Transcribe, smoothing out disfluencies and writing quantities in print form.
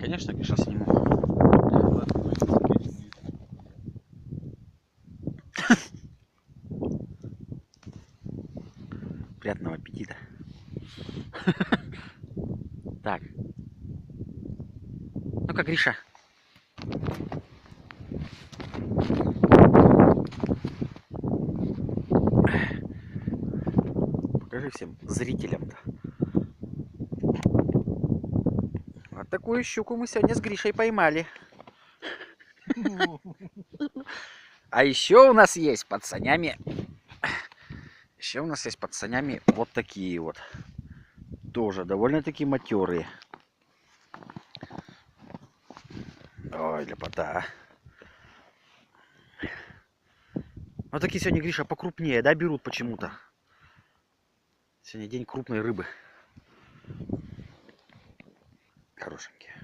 Конечно, Гриша, сниму. Приятного аппетита. Так. Ну-ка, Гриша. Покажи всем зрителям-то. Вот такую щуку мы сегодня с Гришей поймали. А еще у нас есть под санями. Еще у нас есть под санями вот такие вот. Тоже довольно-таки матерые. Ой, ляпота. Вот такие сегодня, Гриша, покрупнее, да, берут почему-то. Сегодня день крупной рыбы. Хорошенькие.